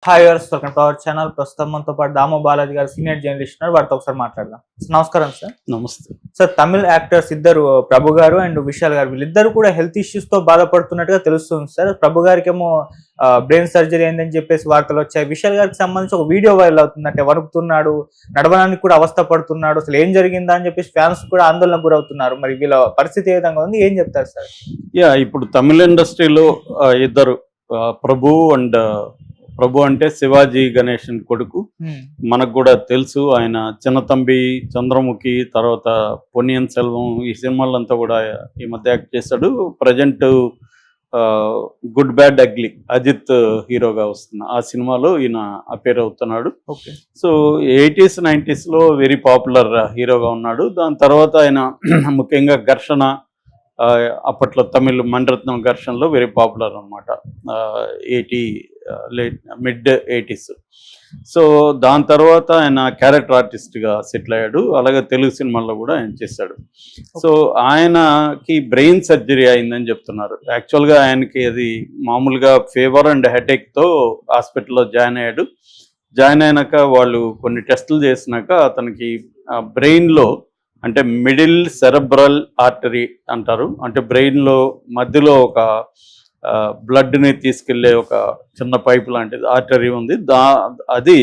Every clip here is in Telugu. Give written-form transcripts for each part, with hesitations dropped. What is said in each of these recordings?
Hi viewers, welcome to our channel. ప్రస్తుతం మనతో పాటు దామో బాలాజీ గారు సీనియర్ జర్నలిస్ట్ ఉన్నారు. వారితో ఒకసారి మాట్లాడదాం. నమస్కారం సార్. నమస్తే సార్, తమిళ యాక్టర్స్ ఇద్దరు ప్రభు గారు అండ్ విశాల్ గారు, వీళ్ళిద్దరు కూడా హెల్త్ ఇష్యూస్ తో బాధపడుతున్నట్టుగా తెలుస్తుంది సార్. ప్రభు గారికి ఏమో బ్రెయిన్ సర్జరీ అయిందని చెప్పేసి వార్తలు వచ్చాయి. విశాల్ గారికి సంబంధించి ఒక వీడియో వైరల్ అవుతుంది, అంటే వణుకుతున్నాడు, నడవడానికి కూడా అవస్థ పడుతున్నాడు, అసలు ఏం జరిగిందా అని చెప్పేసి ఫ్యాన్స్ కూడా ఆందోళనకు గురవుతున్నారు. మరి వీళ్ళ పరిస్థితి ఏ విధంగా ఉంది, ఏం చెప్తారు సార్? ఇప్పుడు తమిళ ఇండస్ట్రీలో ఇద్దరు ప్రభు అంటే శివాజీ గణేషన్ కొడుకు. మనకు కూడా తెలుసు, ఆయన చిన్నతంబి, చంద్రముఖి, తర్వాత పొన్నియిన్ సెల్వం, ఈ సినిమాలంతా కూడా ఈ మధ్య యాక్ట్ చేశాడు. Present Good Bad Ugly Ajith హీరోగా వస్తున్న ఆ సినిమాలో ఈయన అపేర్ అవుతున్నాడు. సో 80s 90s లో వెరీ పాపులర్ హీరోగా ఉన్నాడు. దాని తర్వాత ఆయన ముఖ్యంగా ఘర్షణ, అప్పట్లో తమిళ్ మణిరత్నం ఘర్షణలో వెరీ పాపులర్ అనమాట, మిడ్ 80s. సో దాని తర్వాత ఆయన క్యారెక్టర్ ఆర్టిస్ట్గా సెటిల్ అయ్యాడు. అలాగే తెలుగు సినిమాల్లో కూడా ఆయన చేశాడు. సో ఆయనకి బ్రెయిన్ సర్జరీ అయిందని చెప్తున్నారు. యాక్చువల్గా ఆయనకి అది మామూలుగా ఫీవర్ అండ్ హెడేక్తో హాస్పిటల్లో జాయిన్ అయ్యాడు. జాయిన్ అయినాక వాళ్ళు కొన్ని టెస్టులు చేసినాక అతనికి బ్రెయిన్లో, అంటే మిడిల్ సెరెబ్రల్ ఆర్టరీ అంటారు, అంటే బ్రెయిన్లో మధ్యలో ఒక బ్లడ్ని తీసుకెళ్లే ఒక చిన్న పైపు లాంటిది ఆర్టరీ ఉంది. అది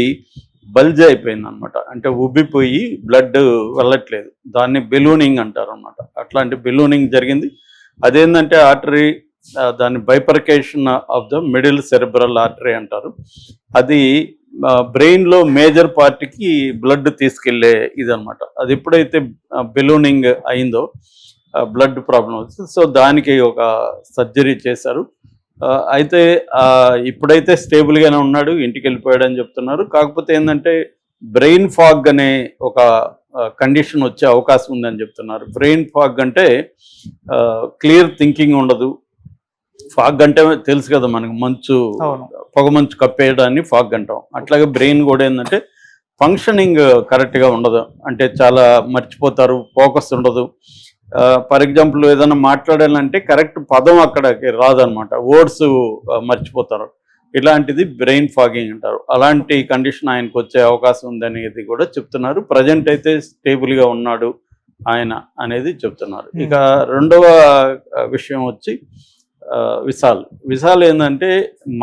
బల్జ్ అయిపోయింది అనమాట, అంటే ఉబ్బిపోయి బ్లడ్ వెళ్ళట్లేదు. దాన్ని బెలూనింగ్ అంటారు అనమాట. అట్లాంటి బెలూనింగ్ జరిగింది. అదేంటంటే ఆర్టరీ, దాన్ని bifurcation of the middle cerebral artery అంటారు. అది బ్రెయిన్లో మేజర్ పార్ట్కి బ్లడ్ తీసుకెళ్లే ఇదనమాట. అది ఎప్పుడైతే బెలూనింగ్ అయిందో బ్లడ్ ప్రాబ్లం వచ్చింది. సో దానికి ఒక సర్జరీ చేశారు. అయితే ఇప్పుడైతే స్టేబుల్గానే ఉన్నాడు, ఇంటికి వెళ్ళిపోయాడు అని చెప్తున్నారు. కాకపోతే ఏంటంటే బ్రెయిన్ ఫాగ్ అనే ఒక కండిషన్ వచ్చే అవకాశం ఉందని చెప్తున్నారు. బ్రెయిన్ ఫాగ్ అంటే క్లియర్ థింకింగ్ ఉండదు. ఫాగ్ అంటే తెలుసు కదా మనకు, మంచు, పొగ మంచు కప్పేయడాన్ని ఫాగ్ అంటాం. అట్లాగే బ్రెయిన్ కూడా ఏంటంటే ఫంక్షనింగ్ కరెక్ట్గా ఉండదు, అంటే చాలా మర్చిపోతారు, ఫోకస్ ఉండదు. ఫర్ ఎగ్జాంపుల్ ఏదైనా మాట్లాడాలంటే కరెక్ట్ పదం అక్కడికి రాదనమాట, వర్డ్స్ మర్చిపోతారు. ఇలాంటిది బ్రెయిన్ ఫాగింగ్ అంటారు. అలాంటి కండిషన్ ఆయనకు వచ్చే అవకాశం ఉందనేది కూడా చెప్తున్నారు. ప్రజెంట్ అయితే స్టేబుల్గా ఉన్నాడు ఆయన అనేది చెప్తున్నారు. ఇక రెండవ విషయం వచ్చి విశాల్ ఏంటంటే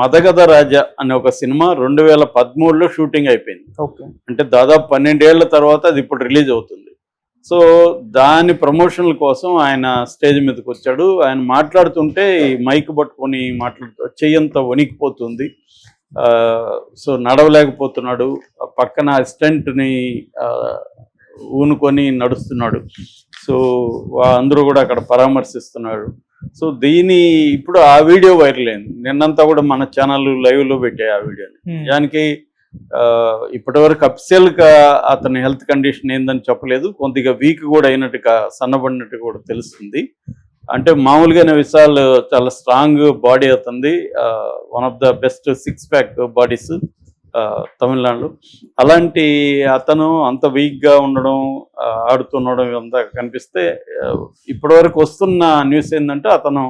మదగధ రాజా అనే ఒక సినిమా 2013లో షూటింగ్ అయిపోయింది. అంటే దాదాపు 12 ఏళ్ల తర్వాత అది ఇప్పుడు రిలీజ్ అవుతుంది. సో దాని ప్రమోషన్ల కోసం ఆయన స్టేజ్ మీదకి వచ్చాడు. ఆయన మాట్లాడుతుంటే మైక్ పట్టుకొని చెయ్యంతా వణికిపోతుంది. సో నడవలేకపోతున్నాడు. పక్కన అసిస్టెంట్ని ఊనుకొని నడుస్తున్నాడు. సో అందరూ కూడా అక్కడ పరామర్శిస్తున్నాడు. సో ఇప్పుడు ఆ వీడియో వైరల్ అయింది. నిన్నంతా కూడా మన ఛానల్ లైవ్లో పెట్టాయి ఆ వీడియోని. దానికి ఇప్పటి వరకు అఫిషియల్గా అతని హెల్త్ కండిషన్ ఏందని చెప్పలేదు. కొద్దిగా వీక్ కూడా అయినట్టుగా, సన్నబడినట్టు కూడా తెలుస్తుంది. అంటే మామూలుగానే విశాల్ చాలా స్ట్రాంగ్ బాడీ అవుతుంది, one of the best 6 pack bodies తమిళనాడులో. అలాంటి అతను అంత వీక్గా ఉండడం, ఆడుతుండడం ఇదంతా కనిపిస్తే, ఇప్పటి వరకు వస్తున్న న్యూస్ ఏంటంటే అతను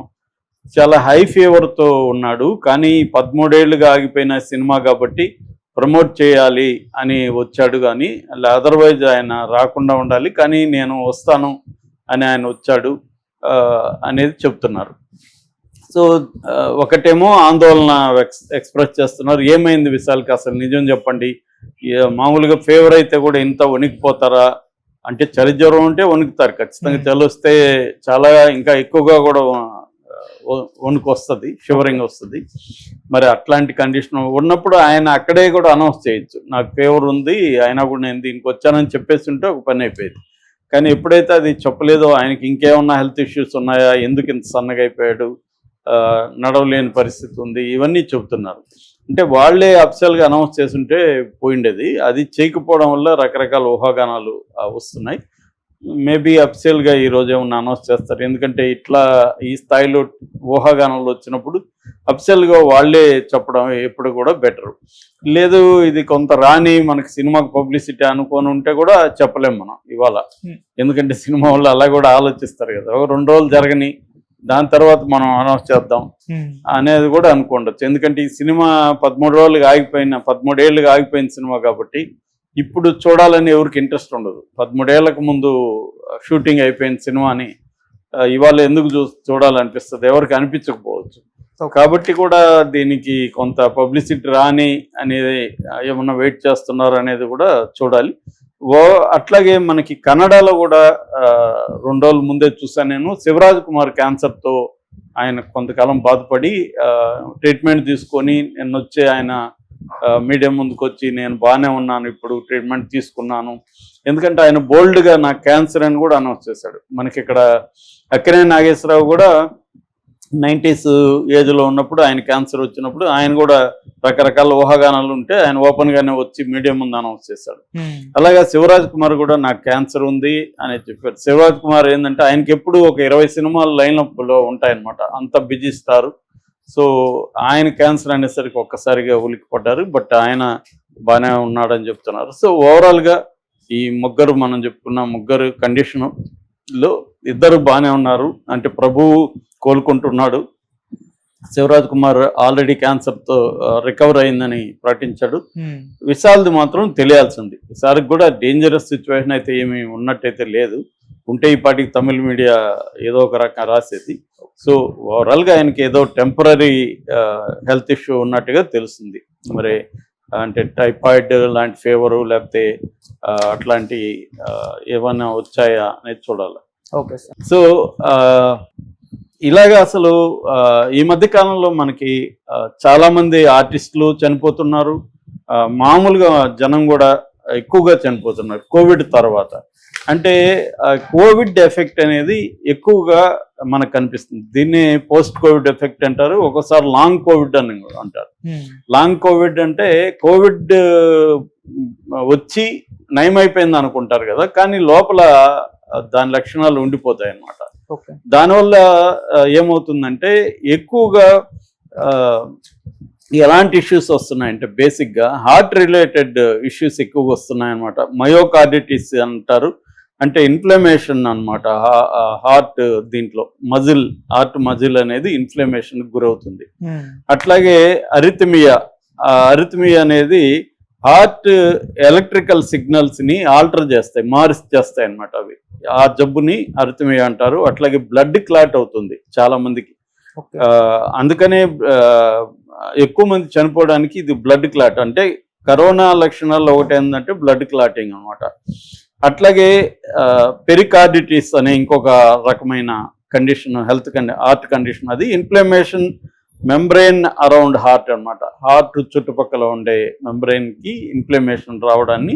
చాలా హై ఫీవర్తో ఉన్నాడు. కానీ 13 ఏళ్ళుగా ఆగిపోయిన సినిమా కాబట్టి ప్రమోట్ చేయాలి అని వచ్చాడు. కానీ అదర్వైజ్ ఆయన రాకుండా ఉండాలి, కానీ నేను వస్తాను అని ఆయన వచ్చాడు అనేది చెప్తున్నారు. సో ఒకటేమో ఆందోళన ఎక్స్ప్రెస్ చేస్తున్నారు, ఏమైంది విశాల్కి, అసలు నిజం చెప్పండి, మామూలుగా ఫీవర్ అయితే కూడా ఇంత వణికిపోతారా? అంటే చలి జ్వరం ఉంటే వణుకుతారు ఖచ్చితంగా, చలి వస్తే చాలా ఇంకా ఎక్కువగా కూడా వణుకు వస్తుంది, షివరింగ్ వస్తుంది. మరి అట్లాంటి కండిషన్ ఉన్నప్పుడు ఆయన అక్కడే కూడా అనౌన్స్ చేయొచ్చు, నాకు ఫీవర్ ఉంది, అయినా కూడా నేను దీనికి వచ్చానని చెప్పేసి ఉంటే ఒక పని అయిపోయేది. కానీ ఎప్పుడైతే అది చెప్పలేదో, ఆయనకి ఇంకేమన్నా హెల్త్ ఇష్యూస్ ఉన్నాయా, ఎందుకు ఇంత సన్నగా అయిపోయాడు, నడవలేని పరిస్థితి ఉంది, ఇవన్నీ చెబుతున్నారు. అంటే వాళ్ళే అఫిషియల్గా అనౌన్స్ చేస్తుంటే పోయిండేది. అది చేయకపోవడం వల్ల రకరకాల ఊహాగానాలు వస్తున్నాయి. మేబీ అఫిషియల్గా ఈరోజు ఏమన్నా అనౌన్స్ చేస్తారు. ఎందుకంటే ఇట్లా ఈ స్థాయిలో ఊహాగానాలు వచ్చినప్పుడు అఫిషియల్గా వాళ్ళే చెప్పడం ఎప్పుడు కూడా బెటరు. లేదు ఇది కొంత రాని మనకి సినిమాకి పబ్లిసిటీ అనుకొని ఉంటే కూడా చెప్పలేం మనం ఇవాళ. ఎందుకంటే సినిమా వాళ్ళు అలా కూడా ఆలోచిస్తారు కదా, ఒక 2 రోజులు జరగని దాని తర్వాత మనం అనౌన్స్ చేద్దాం అనేది కూడా అనుకోండొచ్చు. ఎందుకంటే ఈ సినిమా 13 ఏళ్ళుగా ఆగిపోయిన సినిమా కాబట్టి ఇప్పుడు చూడాలని ఎవరికి ఇంట్రెస్ట్ ఉండదు. 13 ఏళ్లకు ముందు షూటింగ్ అయిపోయిన సినిమాని ఇవాళ ఎందుకు చూడాలనిపిస్తుంది, ఎవరికి అనిపించకపోవచ్చు. కాబట్టి కూడా దీనికి కొంత పబ్లిసిటీ రాని అనేది ఏమన్నా వెయిట్ చేస్తున్నారు అనేది కూడా చూడాలి. అట్లాగే మనకి కన్నడలో కూడా 2 రోజుల ముందే చూసాను నేను. శివరాజ్ కుమార్ క్యాన్సర్తో ఆయన కొంతకాలం బాధపడి ట్రీట్మెంట్ తీసుకొని నిన్నొచ్చే ఆయన మీడియా ముందుకు వచ్చి నేను బాగానే ఉన్నాను, ఇప్పుడు ట్రీట్మెంట్ తీసుకున్నాను. ఎందుకంటే ఆయన బోల్డ్గా నాకు క్యాన్సర్ అని కూడా అనౌన్స్ చేశాడు. మనకి ఇక్కడ అక్కినేని నాగేశ్వరరావు కూడా 90s ఏజ్లో ఉన్నప్పుడు ఆయన క్యాన్సర్ వచ్చినప్పుడు ఆయన కూడా రకరకాల ఊహాగానాలు ఉంటే ఆయన ఓపెన్గానే వచ్చి మీడియా ముందు అనౌన్స్ చేశాడు. అలాగే శివరాజ్ కుమార్ కూడా నాకు క్యాన్సర్ ఉంది అని చెప్పారు. శివరాజ్ కుమార్ ఏంటంటే ఆయనకి ఎప్పుడు ఒక 20 సినిమాలు లైన్అప్లో ఉంటాయన్నమాట, అంత బిజీ స్టార్. సో ఆయన క్యాన్సర్ అనేసరికి ఒక్కసారిగా ఉలిక్కిపడ్డారు. బట్ ఆయన బాగానే ఉన్నాడని చెప్తున్నారు. సో ఓవరాల్గా ఈ ముగ్గురు మనం చెప్పుకున్న ముగ్గురు కండిషన్లో ఇద్దరు బాగానే ఉన్నారు. అంటే ప్రభువు కోలుకుంటున్నాడు, శివరాజ్ కుమార్ ఆల్రెడీ క్యాన్సర్తో రికవర్ అయిందని ప్రకటించాడు. విశాల్ది మాత్రం తెలియాల్సింది. విశాల్కి కూడా డేంజరస్ సిచ్యువేషన్ అయితే ఏమీ ఉన్నట్టయితే లేదు. ఉంటే ఈ పాటికి తమిళ మీడియా ఏదో ఒక రకంగా రాసేది. సో ఓవరాల్గా ఆయనకి ఏదో టెంపరీ హెల్త్ ఇష్యూ ఉన్నట్టుగా తెలుస్తుంది. మరి అంటే టైఫాయిడ్ లాంటి ఫీవరు లేకపోతే అట్లాంటి ఏమైనా వచ్చాయా అనేది చూడాలి. Okay sir. సో ఇలాగా అసలు ఈ మధ్య కాలంలో మనకి చాలామంది ఆర్టిస్టులు చనిపోతున్నారు, మామూలుగా జనం కూడా ఎక్కువగా చనిపోతున్నారు కోవిడ్ తర్వాత. అంటే కోవిడ్ ఎఫెక్ట్ అనేది ఎక్కువగా మనకు కనిపిస్తుంది. దీన్ని పోస్ట్ కోవిడ్ ఎఫెక్ట్ అంటారు, ఒక్కోసారి లాంగ్ కోవిడ్ అని అంటారు. లాంగ్ కోవిడ్ అంటే కోవిడ్ వచ్చి నయమైపోయింది అనుకుంటారు కదా, కానీ లోపల దాని లక్షణాలు ఉండిపోతాయి అన్నమాట. దానివల్ల ఏమవుతుందంటే ఎక్కువగా ఎలాంటి ఇష్యూస్ వస్తున్నాయంటే బేసిక్గా హార్ట్ రిలేటెడ్ ఇష్యూస్ ఎక్కువగా వస్తున్నాయన్నమాట. మయోకార్డిటిస్ అంటారు, అంటే ఇన్ఫ్లమేషన్ అన్నమాట. హార్ట్ దీంట్లో హార్ట్ మజిల్ అనేది ఇన్ఫ్లమేషన్కి గురవుతుంది. అట్లాగే అరిథమియా అనేది హార్ట్ ఎలక్ట్రికల్ సిగ్నల్స్ని ఆల్టర్ చేస్తాయి, చేస్తాయి అన్నమాట. అవి ఆ జబ్బుని అరిథమియా అంటారు. అట్లాగే బ్లడ్ క్లాట్ అవుతుంది చాలా మందికి. అందుకనే ఎక్కువ మంది చనిపోవడానికి ఇది బ్లడ్ క్లాట్. అంటే కరోనా లక్షణాల్లో ఒకటి ఏంటంటే బ్లడ్ క్లాటింగ్ అనమాట. అట్లాగే పెరికార్డిటిస్ అనే ఇంకొక రకమైన కండిషన్, హార్ట్ కండిషన్. అది ఇన్ఫ్లమేషన్ మెంబ్రెయిన్ అరౌండ్ హార్ట్ అనమాట. హార్ట్ చుట్టుపక్కల ఉండే మెంబ్రెయిన్కి ఇన్ఫ్లమేషన్ రావడాన్ని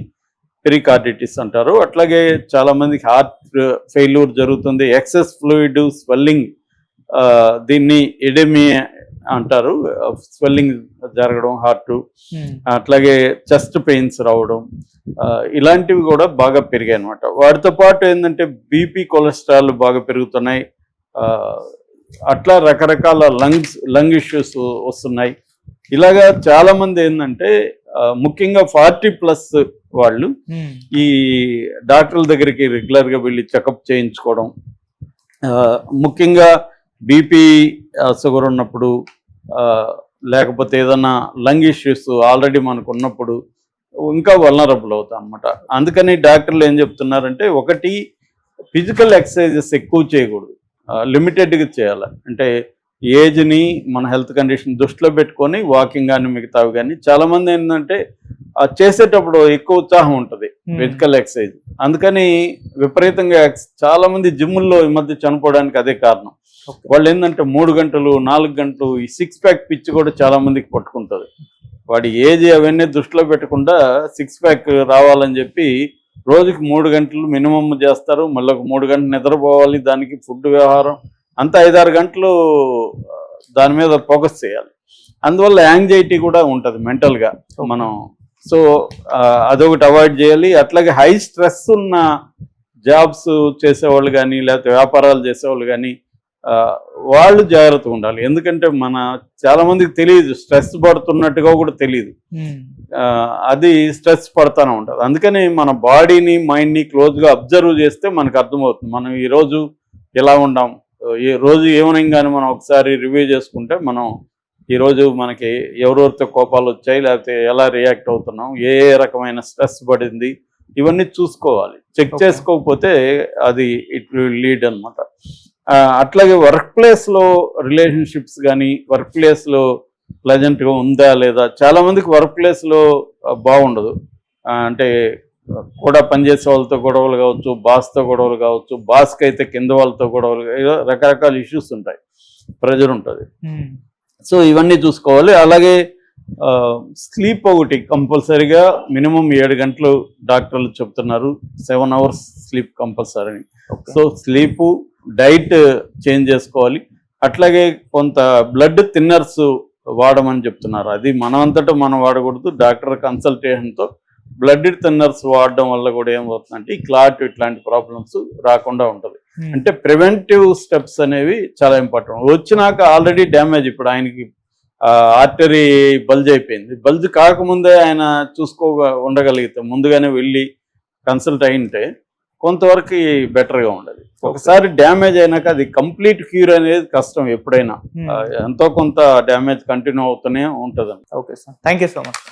పెరికార్డిటిస్ అంటారు. అట్లాగే చాలా మందికి హార్ట్ ఫెయిల్యూర్ జరుగుతుంది, ఎక్సెస్ ఫ్లూయిడ్ స్వెల్లింగ్, దీన్ని ఎడెమియా అంటారు, స్వెల్లింగ్ జరగడం హార్ట్. అట్లాగే చెస్ట్ పెయిన్స్ రావడం, ఇలాంటివి కూడా బాగా పెరిగాయి అనమాట. వాటితో పాటు ఏంటంటే బీపీ, కొలెస్ట్రాల్ బాగా పెరుగుతున్నాయి. అట్లా రకరకాల లంగ్ ఇష్యూస్ వస్తున్నాయి. ఇలాగా చాలా మంది ఏంటంటే ముఖ్యంగా 40+ వాళ్ళు ఈ డాక్టర్ల దగ్గరికి రెగ్యులర్గా వెళ్ళి చెకప్ చేయించుకోవడం, ముఖ్యంగా బీపీ, షుగర్ ఉన్నప్పుడు, లేకపోతే ఏదైనా లంగ్ ఇష్యూస్ ఆల్రెడీ మనకు ఉన్నప్పుడు ఇంకా వల్నరబుల్ అవుతాం అనమాట. అందుకని డాక్టర్లు ఏం చెప్తున్నారంటే, ఒకటి ఫిజికల్ ఎక్సర్సైజెస్ ఎక్కువ చేయకూడదు, లిమిటెడ్గా చేయాలి. అంటే ఏజ్ని మన హెల్త్ కండిషన్ దృష్టిలో పెట్టుకొని వాకింగ్ కానీ మిగతావి కానీ. చాలామంది ఏంటంటే చేసేటప్పుడు ఎక్కువ ఉత్సాహం ఉంటుంది ఫిజికల్ ఎక్సర్సైజ్, అందుకని విపరీతంగా చాలామంది జిమ్ముల్లో ఈ మధ్య చనిపోవడానికి అదే కారణం. వాళ్ళు ఏంటంటే 3 గంటలు 4 గంటలు ఈ 6 ప్యాక్ పిచ్చి కూడా చాలా మందికి పట్టుకుంటుంది. వాడి ఏజ్ అవన్నీ దృష్టిలో పెట్టకుండా 6 ప్యాక్ రావాలని చెప్పి రోజుకి 3 గంటలు మినిమం చేస్తారు. మళ్ళీ ఒక 3 గంటలు నిద్రపోవాలి, దానికి ఫుడ్ వ్యవహారం అంతా 5-6 గంటలు దాని మీద ఫోకస్ చేయాలి. అందువల్ల యాంగ్జైటీ కూడా ఉంటుంది మెంటల్గా మనం. సో అదొకటి అవాయిడ్ చేయాలి. అట్లాగే హై స్ట్రెస్ ఉన్న జాబ్స్ చేసేవాళ్ళు కానీ లేకపోతే వ్యాపారాలు చేసేవాళ్ళు కానీ వాళ్ళు జాగ్రత్తగా ఉండాలి. ఎందుకంటే చాలా మందికి తెలియదు, స్ట్రెస్ పడుతున్నట్టుగా కూడా తెలియదు, అది స్ట్రెస్ పడుతూనే ఉంటుంది. అందుకని మన బాడీని మైండ్ని క్లోజ్గా అబ్జర్వ్ చేస్తే మనకు అర్థమవుతుంది మనం ఈరోజు ఎలా ఉన్నాం, ఈ రోజు ఈవినింగ్ కానీ మనం ఒకసారి రివ్యూ చేసుకుంటే మనం ఈరోజు మనకి ఎవరెవరితో కోపాలు వచ్చాయి, లేకపోతే ఎలా రియాక్ట్ అవుతున్నాం, ఏ ఏ రకమైన స్ట్రెస్ పడింది, ఇవన్నీ చూసుకోవాలి. Check Okay. చేసుకోకపోతే అది ఇట్ విల్ లీడ్ అనమాట. అట్లాగే వర్క్ ప్లేస్లో రిలేషన్షిప్స్ కానీ వర్క్ ప్లేస్లో ప్లెజెంట్గా ఉందా లేదా, చాలా మందికి వర్క్ ప్లేస్లో బాగుండదు. అంటే కూడా పనిచేసే వాళ్ళతో గొడవలు కావచ్చు, బాస్తో గొడవలు కావచ్చు, బాస్కి అయితే కింద వాళ్ళతో గొడవలు, ఏదో రకరకాల ఇష్యూస్ ఉంటాయి, ప్రెజర్ ఉంటుంది. సో ఇవన్నీ చూసుకోవాలి. అలాగే స్లీప్ ఒకటి కంపల్సరీగా మినిమం 7 గంటలు డాక్టర్లు చెప్తున్నారు, 7 hours sleep compulsory. So sleep, diet change చేసుకోవాలి. అట్లాగే కొంత బ్లడ్ థిన్నర్స్ వాడమని చెప్తున్నారు. అది మనం అంతటా మనం వాడకూడదు, డాక్టర్ కన్సల్టేషన్తో బ్లడ్ థిన్నర్స్ వాడడం వల్ల కూడా ఏమవుతుందంటే ఈ క్లాట్ ఇట్లాంటి ప్రాబ్లమ్స్ రాకుండా ఉంటుంది. అంటే ప్రివెంటివ్ స్టెప్స్ అనేవి చాలా ఇంపార్టెంట్. వచ్చినాక ఆల్రెడీ డ్యామేజ్, ఇప్పుడు ఆయనకి ఆర్టరీ బల్జ్ అయిపోయింది, బల్జ్ కాకముందే ఆయన ఉండగలిగితే, ముందుగానే వెళ్ళి కన్సల్ట్ అయింటే కొంతవరకు బెటర్గా ఉండదు. ఒకసారి డ్యామేజ్ అయినాక అది కంప్లీట్ క్యూర్ అనేది కష్టం ఎప్పుడైనా. ఎంతో కొంత డ్యామేజ్ కంటిన్యూ అవుతూనే ఉంటుంది. Okay sir, thank you so much.